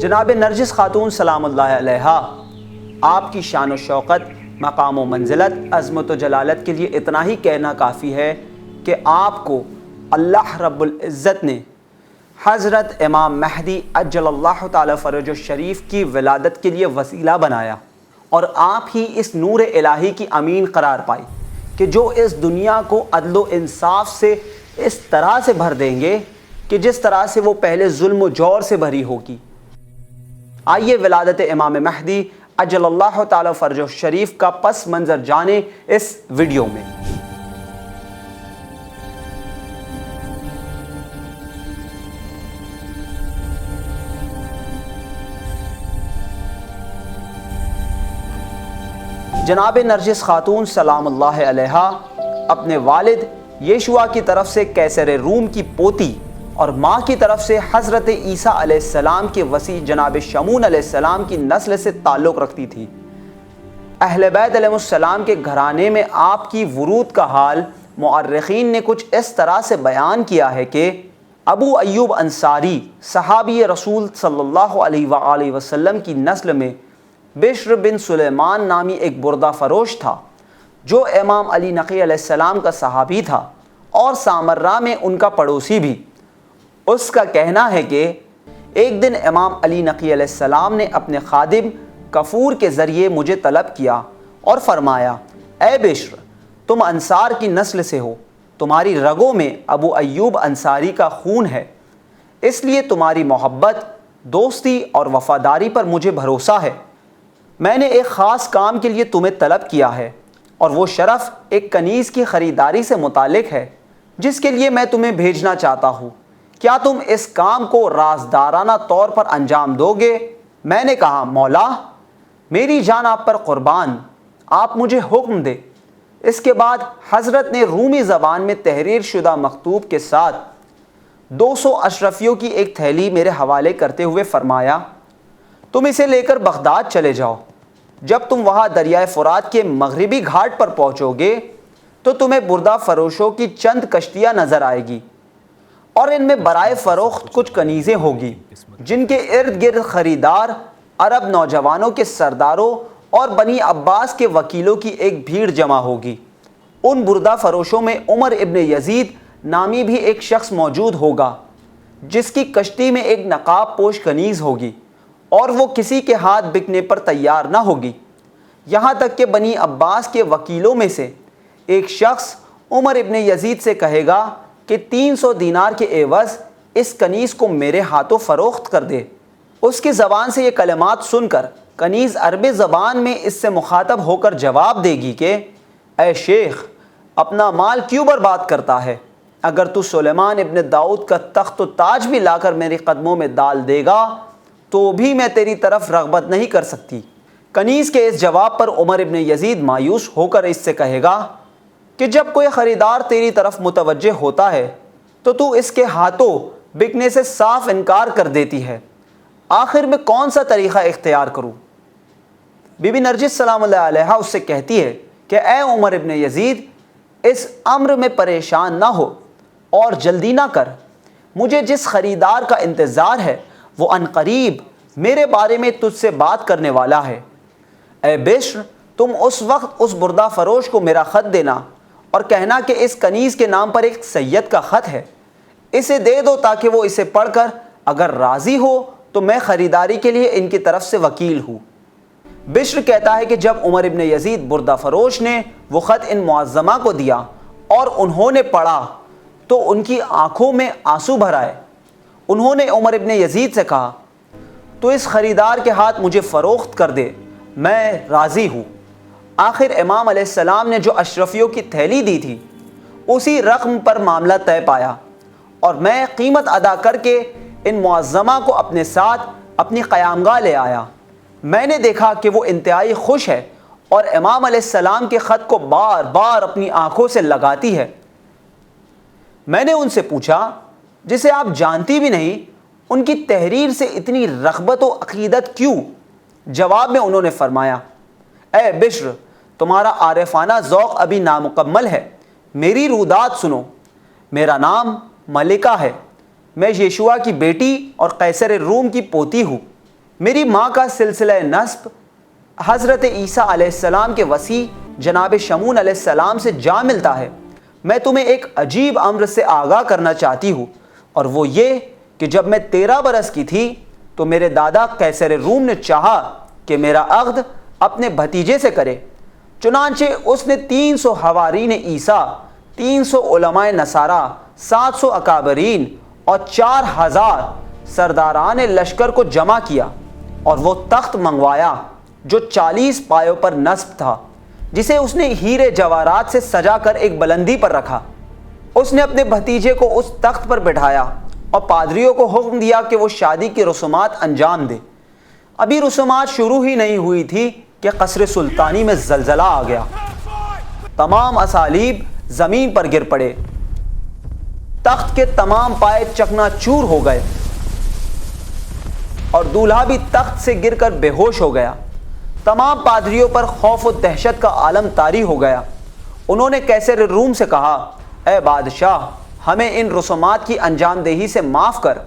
جناب نرجس خاتون سلام اللہ علیہا، آپ کی شان و شوقت، مقام و منزلت، عظمت و جلالت کے لیے اتنا ہی کہنا کافی ہے کہ آپ کو اللہ رب العزت نے حضرت امام مہدی عجل اللہ تعالی فرج الشریف کی ولادت کے لیے وسیلہ بنایا، اور آپ ہی اس نور الہی کی امین قرار پائی کہ جو اس دنیا کو عدل و انصاف سے اس طرح سے بھر دیں گے کہ جس طرح سے وہ پہلے ظلم و جور سے بھری ہوگی۔ آئیے ولادت امام مہدی عجل اللہ تعالی فرج الشریف کا پس منظر جانیں اس ویڈیو میں۔ جناب نرجس خاتون سلام اللہ علیہا اپنے والد یشوع کی طرف سے قیصر روم کی پوتی اور ماں کی طرف سے حضرت عیسیٰ علیہ السلام کے وسیع جناب شمعون علیہ السلام کی نسل سے تعلق رکھتی تھی۔ اہل بیت علیہ السلام کے گھرانے میں آپ کی ورود کا حال مؤرخین نے کچھ اس طرح سے بیان کیا ہے کہ ابو ایوب انصاری صحابی رسول صلی اللہ علیہ وآلہ وسلم کی نسل میں بشر بن سلیمان نامی ایک بردہ فروش تھا جو امام علی نقی علیہ السلام کا صحابی تھا اور سامرہ میں ان کا پڑوسی بھی۔ اس کا کہنا ہے کہ ایک دن امام علی نقی علیہ السلام نے اپنے خادم کفور کے ذریعے مجھے طلب کیا اور فرمایا، اے بشر، تم انصار کی نسل سے ہو، تمہاری رگوں میں ابو ایوب انصاری کا خون ہے، اس لیے تمہاری محبت، دوستی اور وفاداری پر مجھے بھروسہ ہے۔ میں نے ایک خاص کام کے لیے تمہیں طلب کیا ہے، اور وہ شرف ایک کنیز کی خریداری سے متعلق ہے جس کے لیے میں تمہیں بھیجنا چاہتا ہوں۔ کیا تم اس کام کو رازدارانہ طور پر انجام دو گے؟ میں نے کہا، مولا، میری جان آپ پر قربان، آپ مجھے حکم دے۔ اس کے بعد حضرت نے رومی زبان میں تحریر شدہ مکتوب کے ساتھ 200 اشرفیوں کی ایک تھیلی میرے حوالے کرتے ہوئے فرمایا، تم اسے لے کر بغداد چلے جاؤ۔ جب تم وہاں دریائے فرات کے مغربی گھاٹ پر پہنچو گے تو تمہیں بردہ فروشوں کی چند کشتیاں نظر آئے گی، اور ان میں برائے فروخت کچھ کنیزیں ہوگی جن کے ارد گرد خریدار عرب نوجوانوں کے سرداروں اور بنی عباس کے وکیلوں کی ایک بھیڑ جمع ہوگی۔ ان بردہ فروشوں میں عمر ابن یزید نامی بھی ایک شخص موجود ہوگا جس کی کشتی میں ایک نقاب پوش کنیز ہوگی، اور وہ کسی کے ہاتھ بکنے پر تیار نہ ہوگی، یہاں تک کہ بنی عباس کے وکیلوں میں سے ایک شخص عمر ابن یزید سے کہے گا کہ 300 دینار کے عوض اس کنیز کو میرے ہاتھوں فروخت کر دے۔ اس کی زبان سے یہ کلمات سن کر کنیز عربی زبان میں اس سے مخاطب ہو کر جواب دے گی کہ اے شیخ، اپنا مال کیوں برباد کرتا ہے؟ اگر تو سلیمان ابن داؤد کا تخت و تاج بھی لا کر میرے قدموں میں ڈال دے گا تو بھی میں تیری طرف رغبت نہیں کر سکتی۔ کنیز کے اس جواب پر عمر ابن یزید مایوس ہو کر اس سے کہے گا کہ جب کوئی خریدار تیری طرف متوجہ ہوتا ہے تو اس کے ہاتھوں بکنے سے صاف انکار کر دیتی ہے، آخر میں کون سا طریقہ اختیار کروں؟ بی بی نرجس سلام اللہ علیہا اس سے کہتی ہے کہ اے عمر ابن یزید، اس امر میں پریشان نہ ہو اور جلدی نہ کر، مجھے جس خریدار کا انتظار ہے وہ عنقریب میرے بارے میں تجھ سے بات کرنے والا ہے۔ اے بشر، تم اس وقت اس بردہ فروش کو میرا خط دینا اور کہنا کہ اس کنیز کے نام پر ایک سید کا خط ہے، اسے دے دو تاکہ وہ اسے پڑھ کر اگر راضی ہو تو میں خریداری کے لیے ان کی طرف سے وکیل ہوں۔ بشر کہتا ہے کہ جب عمر ابن یزید بردہ فروش نے وہ خط ان معظمہ کو دیا اور انہوں نے پڑھا تو ان کی آنکھوں میں آنسو بھر آئے۔ انہوں نے عمر ابن یزید سے کہا، تو اس خریدار کے ہاتھ مجھے فروخت کر دے، میں راضی ہوں۔ آخر امام علیہ السلام نے جو اشرفیوں کی تھیلی دی تھی اسی رقم پر معاملہ طے پایا، اور میں قیمت ادا کر کے ان معظمہ کو اپنے ساتھ اپنی قیامگاہ لے آیا۔ میں نے دیکھا کہ وہ انتہائی خوش ہے اور امام علیہ السلام کے خط کو بار بار اپنی آنکھوں سے لگاتی ہے۔ میں نے ان سے پوچھا، جسے آپ جانتی بھی نہیں، ان کی تحریر سے اتنی رغبت و عقیدت کیوں؟ جواب میں انہوں نے فرمایا، اے بشر، تمہارا عارفانہ ذوق ابھی نامکمل ہے، میری رودات سنو۔ میرا نام ملکہ ہے، میں یشوع کی بیٹی اور قیصر روم کی پوتی ہوں۔ میری ماں کا سلسلہ نسب حضرت عیسیٰ علیہ السلام کے وسیع جناب شمعون علیہ السلام سے جا ملتا ہے۔ میں تمہیں ایک عجیب امر سے آگاہ کرنا چاہتی ہوں، اور وہ یہ کہ جب میں 13 برس کی تھی تو میرے دادا قیصر روم نے چاہا کہ میرا عقد اپنے بھتیجے سے کرے۔ چنانچہ اس نے 300 حوارین عیسیٰ، 300 علماء نصارہ، 700 اکابرین اور 4000 سرداران لشکر کو جمع کیا، اور وہ تخت منگوایا جو 40 پایوں پر نصب تھا، جسے اس نے ہیرے جواہرات سے سجا کر ایک بلندی پر رکھا۔ اس نے اپنے بھتیجے کو اس تخت پر بٹھایا اور پادریوں کو حکم دیا کہ وہ شادی کی رسومات انجام دے۔ ابھی رسومات شروع ہی نہیں ہوئی تھی کہ قصر سلطانی میں زلزلہ آ گیا۔ تمام اسالیب زمین پر گر پڑے، تخت کے تمام پائے چکنا چور ہو گئے، اور دولہا بھی تخت سے گر کر بے ہوش ہو گیا۔ تمام پادریوں پر خوف و دہشت کا عالم طاری ہو گیا۔ انہوں نے قیصر روم سے کہا، اے بادشاہ، ہمیں ان رسومات کی انجام دہی سے معاف کر۔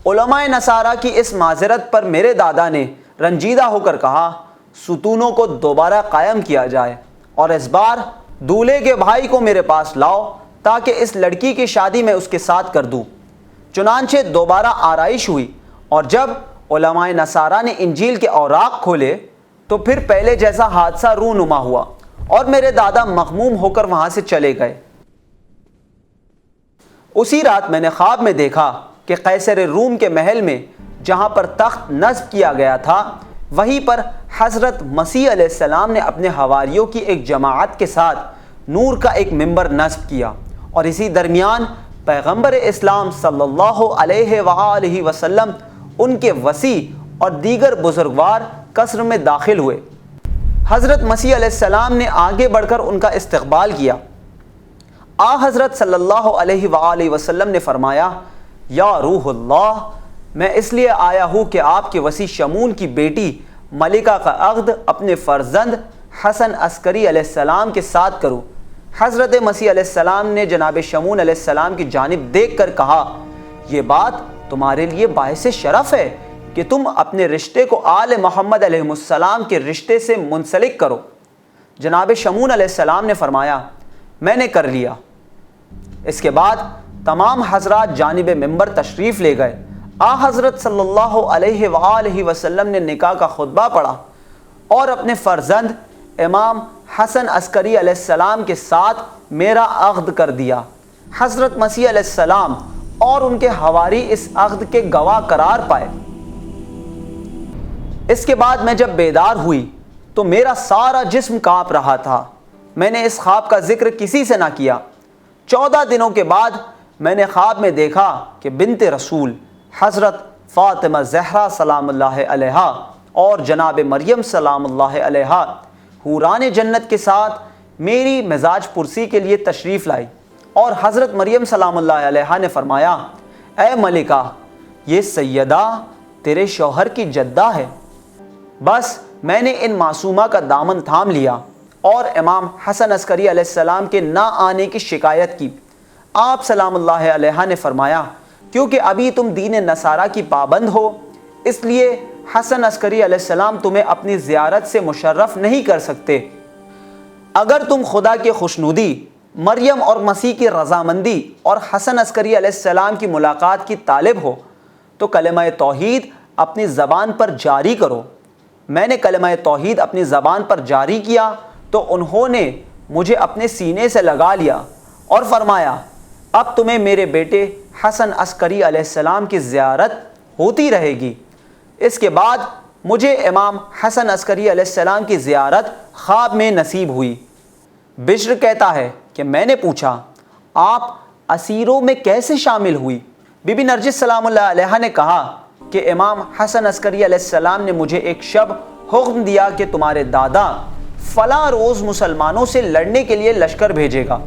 علماء نصارہ کی اس معذرت پر میرے دادا نے رنجیدہ ہو کر کہا، ستونوں کو دوبارہ قائم کیا جائے، اور اس بار دولہے کے بھائی کو میرے پاس لاؤ تاکہ اس لڑکی کی شادی میں اس کے ساتھ کر دوں۔ چنانچہ دوبارہ آرائش ہوئی، اور جب علماء نصارہ نے انجیل کے اوراق کھولے تو پھر پہلے جیسا حادثہ رونما ہوا، اور میرے دادا مغموم ہو کر وہاں سے چلے گئے۔ اسی رات میں نے خواب میں دیکھا کہ قیصر روم کے محل میں جہاں پر تخت نصب کیا گیا تھا، وہیں پر حضرت مسیح علیہ السلام نے اپنے حواریوں کی ایک جماعت کے ساتھ نور کا ایک منبر نصب کیا، اور اسی درمیان پیغمبر اسلام صلی اللہ علیہ وآلہ وسلم، ان کے وسیع اور دیگر بزرگوار قصر میں داخل ہوئے۔ حضرت مسیح علیہ السلام نے آگے بڑھ کر ان کا استقبال کیا۔ حضرت صلی اللہ علیہ وآلہ وسلم نے فرمایا، یا روح اللہ، میں اس لیے آیا ہوں کہ آپ کے وسیع شمعون کی بیٹی ملکہ کا عقد اپنے فرزند حسن عسکری علیہ السلام کے ساتھ کروں۔ حضرت مسیح علیہ السلام نے جناب شمعون علیہ السلام کی جانب دیکھ کر کہا، یہ بات تمہارے لیے باعث شرف ہے کہ تم اپنے رشتے کو آل محمد علیہ السلام کے رشتے سے منسلک کرو۔ جناب شمعون علیہ السلام نے فرمایا، میں نے کر لیا۔ اس کے بعد تمام حضرات جانب منبر تشریف لے گئے۔ حضرت صلی اللہ علیہ وآلہ وسلم نے نکاح کا خطبہ پڑھا اور اپنے فرزند امام حسن عسکری علیہ السلام کے ساتھ میرا عقد کر دیا۔ حضرت مسیح علیہ السلام اور ان کے حواری اس عقد کے گواہ قرار پائے۔ اس کے بعد میں جب بیدار ہوئی تو میرا سارا جسم کانپ رہا تھا۔ میں نے اس خواب کا ذکر کسی سے نہ کیا۔ 14 دنوں کے بعد میں نے خواب میں دیکھا کہ بنت رسول حضرت فاطمہ زہرا سلام اللہ علیہا اور جناب مریم سلام اللہ علیہا حوران جنت کے ساتھ میری مزاج پرسی کے لیے تشریف لائی، اور حضرت مریم سلام اللہ علیہا نے فرمایا، اے ملکہ، یہ سیدہ تیرے شوہر کی جدہ ہے۔ بس میں نے ان معصومہ کا دامن تھام لیا اور امام حسن عسکری علیہ السلام کے نہ آنے کی شکایت کی۔ آپ سلام اللہ علیہ نے فرمایا، کیونکہ ابھی تم دین نصارہ کی پابند ہو، اس لیے حسن عسکری علیہ السلام تمہیں اپنی زیارت سے مشرف نہیں کر سکتے۔ اگر تم خدا کی خوشنودی، مریم اور مسیح کی رضامندی اور حسن عسکری علیہ السلام کی ملاقات کی طالب ہو تو کلمہ توحید اپنی زبان پر جاری کرو۔ میں نے کلمہ توحید اپنی زبان پر جاری کیا تو انہوں نے مجھے اپنے سینے سے لگا لیا اور فرمایا، اب تمہیں میرے بیٹے حسن عسکری علیہ السلام کی زیارت ہوتی رہے گی۔ اس کے بعد مجھے امام حسن عسکری علیہ السلام کی زیارت خواب میں نصیب ہوئی۔ بشر کہتا ہے کہ میں نے پوچھا، آپ اسیروں میں کیسے شامل ہوئی؟ بی بی نرجس سلام اللہ علیہ نے کہا کہ امام حسن عسکری علیہ السلام نے مجھے ایک شب حکم دیا کہ تمہارے دادا فلاں روز مسلمانوں سے لڑنے کے لیے لشکر بھیجے گا،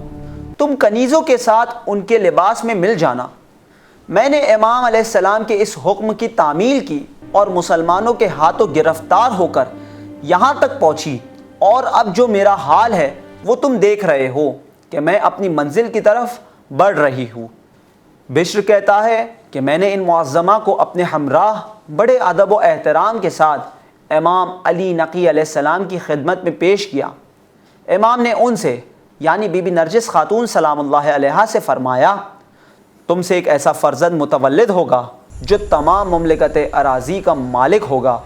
تم کنیزوں کے ساتھ ان کے لباس میں مل جانا۔ میں نے امام علیہ السلام کے اس حکم کی تعمیل کی اور مسلمانوں کے ہاتھوں گرفتار ہو کر یہاں تک پہنچی، اور اب جو میرا حال ہے وہ تم دیکھ رہے ہو کہ میں اپنی منزل کی طرف بڑھ رہی ہوں۔ بشر کہتا ہے کہ میں نے ان معظمہ کو اپنے ہمراہ بڑے ادب و احترام کے ساتھ امام علی نقی علیہ السلام کی خدمت میں پیش کیا۔ امام نے ان سے یعنی بی بی نرجس خاتون سلام اللہ علیہا سے فرمایا، تم سے ایک ایسا فرزند متولد ہوگا جو تمام مملکت اراضی کا مالک ہوگا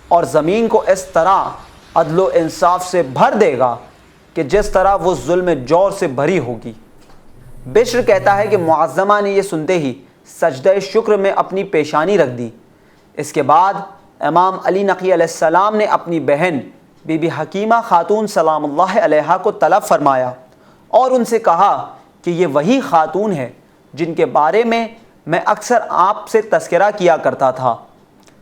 اور زمین کو اس طرح عدل و انصاف سے بھر دے گا کہ جس طرح وہ ظلم جور سے بھری ہوگی۔ بشر کہتا ہے کہ معظمہ نے یہ سنتے ہی سجدہ شکر میں اپنی پیشانی رکھ دی۔ اس کے بعد امام علی نقی علیہ السلام نے اپنی بہن بی بی حکیمہ خاتون سلام اللہ علیہا کو طلب فرمایا اور ان سے کہا کہ یہ وہی خاتون ہے جن کے بارے میں اکثر آپ سے تذکرہ کیا کرتا تھا۔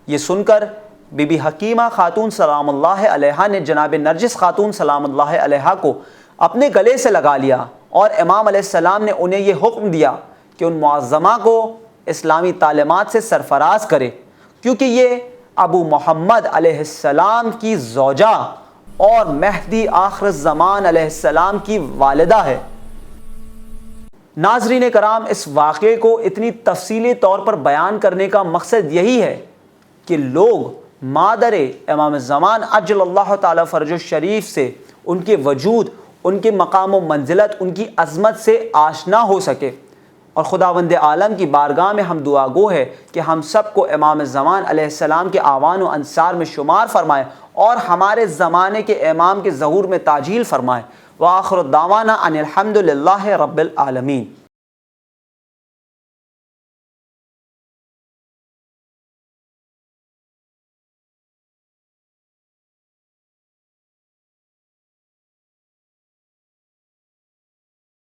یہ سن کر بی بی حکیمہ خاتون سلام اللہ علیہا نے جناب نرجس خاتون سلام اللہ علیہا کو اپنے گلے سے لگا لیا اور امام علیہ السلام نے انہیں یہ حکم دیا کہ ان معظمہ کو اسلامی تعلیمات سے سرفراز کرے، کیونکہ یہ ابو محمد علیہ السلام کی زوجہ اور مہدی آخر الزمان علیہ السلام کی والدہ ہے۔ ناظرین کرام، اس واقعے کو اتنی تفصیلی طور پر بیان کرنے کا مقصد یہی ہے کہ لوگ مادر امام زمان عجل اللہ تعالی فرج الشریف سے، ان کے وجود، ان کے مقام و منزلت، ان کی عظمت سے آشنا ہو سکے، اور خداوند عالم کی بارگاہ میں ہم دعا گو ہے کہ ہم سب کو امام زمان علیہ السلام کے اعوان و انصار میں شمار فرمائے اور ہمارے زمانے کے امام کے ظہور میں تعجیل فرمائے۔ وآخر دعوانا ان الحمد للہ رب العالمین۔